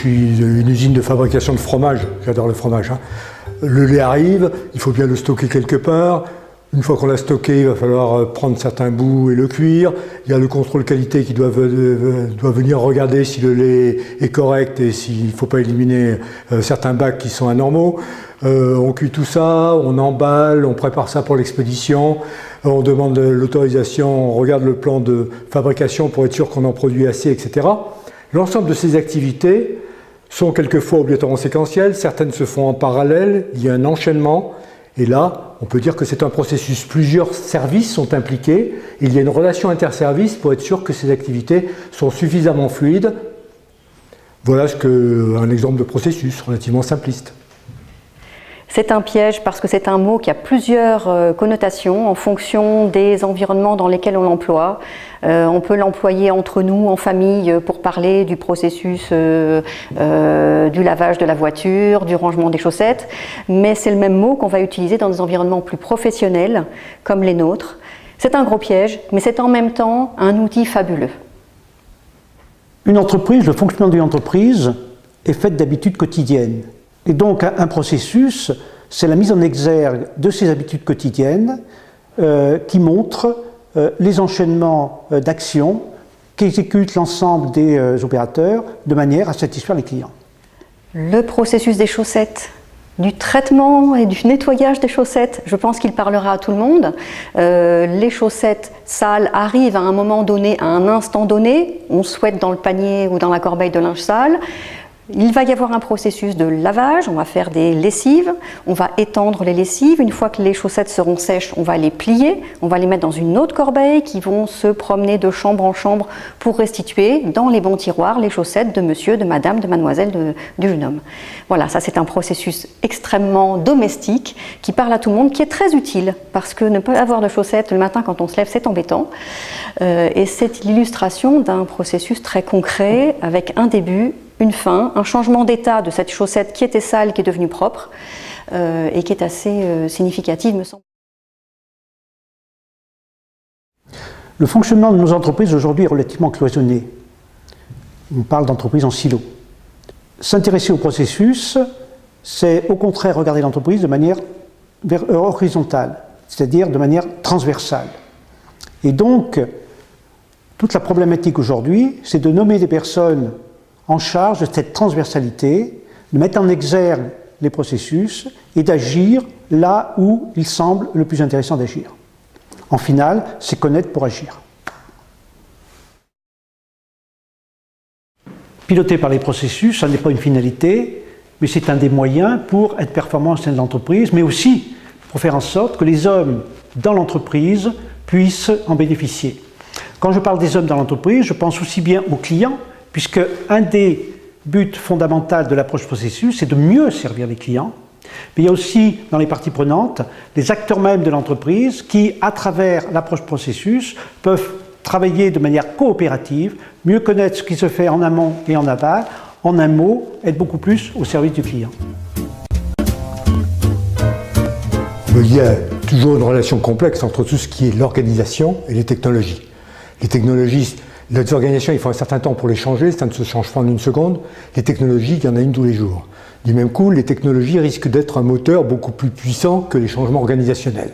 suis une usine de fabrication de fromage, j'adore le fromage. Hein. Le lait arrive, il faut bien le stocker quelque part. Une fois qu'on l'a stocké, il va falloir prendre certains bouts et le cuire. Il y a le contrôle qualité qui doit venir regarder si le lait est correct et s'il ne faut pas éliminer certains bacs qui sont anormaux. On cuit tout ça, on emballe, on prépare ça pour l'expédition, on demande l'autorisation, on regarde le plan de fabrication pour être sûr qu'on en produit assez, etc. L'ensemble de ces activités sont quelquefois obligatoirement séquentielles, certaines se font en parallèle, il y a un enchaînement, et là, on peut dire que c'est un processus. Plusieurs services sont impliqués, et il y a une relation interservice pour être sûr que ces activités sont suffisamment fluides. Voilà un exemple de processus relativement simpliste. C'est un piège parce que c'est un mot qui a plusieurs connotations en fonction des environnements dans lesquels on l'emploie. On peut l'employer entre nous, en famille, pour parler du processus du lavage de la voiture, du rangement des chaussettes, mais c'est le même mot qu'on va utiliser dans des environnements plus professionnels, comme les nôtres. C'est un gros piège, mais c'est en même temps un outil fabuleux. Une entreprise, le fonctionnement d'une entreprise est fait d'habitudes quotidiennes. Et donc un processus, c'est la mise en exergue de ces habitudes quotidiennes qui montrent les enchaînements d'actions qu'exécutent l'ensemble des opérateurs de manière à satisfaire les clients. Le processus des chaussettes, du traitement et du nettoyage des chaussettes, je pense qu'il parlera à tout le monde. Les chaussettes sales arrivent à un moment donné, à un instant donné, on souhaite dans le panier ou dans la corbeille de linge sale. Il va y avoir un processus de lavage, on va faire des lessives, on va étendre les lessives. Une fois que les chaussettes seront sèches, on va les plier, on va les mettre dans une autre corbeille qui vont se promener de chambre en chambre pour restituer dans les bons tiroirs les chaussettes de monsieur, de madame, de mademoiselle, du jeune homme. Voilà, ça c'est un processus extrêmement domestique qui parle à tout le monde, qui est très utile parce que ne pas avoir de chaussettes le matin quand on se lève, c'est embêtant. Et c'est l'illustration d'un processus très concret avec un début, une fin, un changement d'état de cette chaussette qui était sale, qui est devenue propre et qui est assez significative, me semble. Le fonctionnement de nos entreprises aujourd'hui est relativement cloisonné. On parle d'entreprises en silo. S'intéresser au processus, c'est au contraire regarder l'entreprise de manière horizontale, c'est-à-dire de manière transversale. Et donc, toute la problématique aujourd'hui, c'est de nommer des personnes en charge de cette transversalité, de mettre en exergue les processus et d'agir là où il semble le plus intéressant d'agir. En final, c'est connaître pour agir. Piloter par les processus, ça n'est pas une finalité, mais c'est un des moyens pour être performant au sein de l'entreprise, mais aussi pour faire en sorte que les hommes dans l'entreprise puissent en bénéficier. Quand je parle des hommes dans l'entreprise, je pense aussi bien aux clients, puisque un des buts fondamentaux de l'approche processus, c'est de mieux servir les clients. Mais il y a aussi, dans les parties prenantes, les acteurs mêmes de l'entreprise qui, à travers l'approche processus, peuvent travailler de manière coopérative, mieux connaître ce qui se fait en amont et en aval, en un mot, être beaucoup plus au service du client. Il y a toujours une relation complexe entre tout ce qui est l'organisation et les technologies. Les technologies, les organisations, il faut un certain temps pour les changer, ça ne se change pas en une seconde. Les technologies, il y en a une tous les jours. Du même coup, les technologies risquent d'être un moteur beaucoup plus puissant que les changements organisationnels.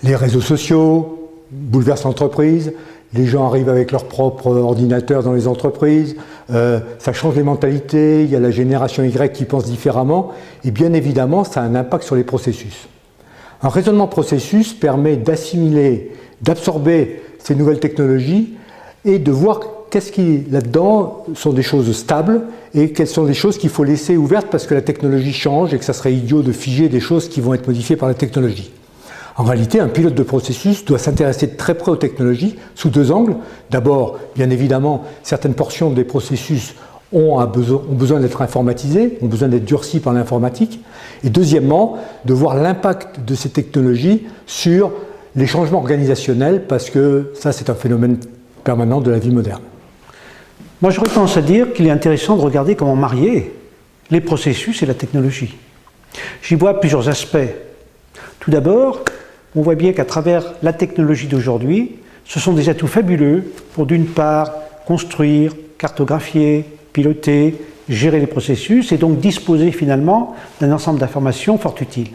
Les réseaux sociaux bouleversent l'entreprise, les gens arrivent avec leur propre ordinateur dans les entreprises, ça change les mentalités, il y a la génération Y qui pense différemment, et bien évidemment, ça a un impact sur les processus. Un raisonnement processus permet d'assimiler, d'absorber ces nouvelles technologies et de voir qu'est-ce qui, là-dedans, sont des choses stables et quelles sont les choses qu'il faut laisser ouvertes parce que la technologie change et que ça serait idiot de figer des choses qui vont être modifiées par la technologie. En réalité, un pilote de processus doit s'intéresser de très près aux technologies sous deux angles. D'abord, bien évidemment, certaines portions des processus ont besoin d'être informatisées, ont besoin d'être durcies par l'informatique. Et deuxièmement, de voir l'impact de ces technologies sur les changements organisationnels parce que ça, c'est un phénomène permanent de la vie moderne. Moi, j'aurais tendance à dire qu'il est intéressant de regarder comment marier les processus et la technologie. J'y vois plusieurs aspects. Tout d'abord, on voit bien qu'à travers la technologie d'aujourd'hui, ce sont des atouts fabuleux pour d'une part construire, cartographier, piloter gérer les processus et donc disposer finalement d'un ensemble d'informations fort utiles.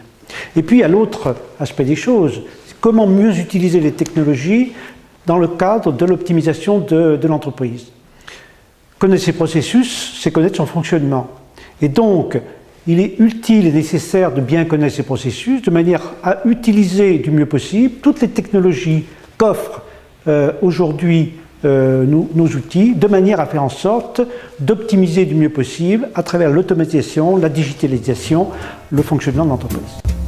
Et puis, il y a l'autre aspect des choses, comment mieux utiliser les technologies dans le cadre de l'optimisation de l'entreprise. Connaître ses processus, c'est connaître son fonctionnement. Et donc, il est utile et nécessaire de bien connaître ces processus de manière à utiliser du mieux possible toutes les technologies qu'offrent aujourd'hui nos outils, de manière à faire en sorte d'optimiser du mieux possible à travers l'automatisation, la digitalisation, le fonctionnement de l'entreprise.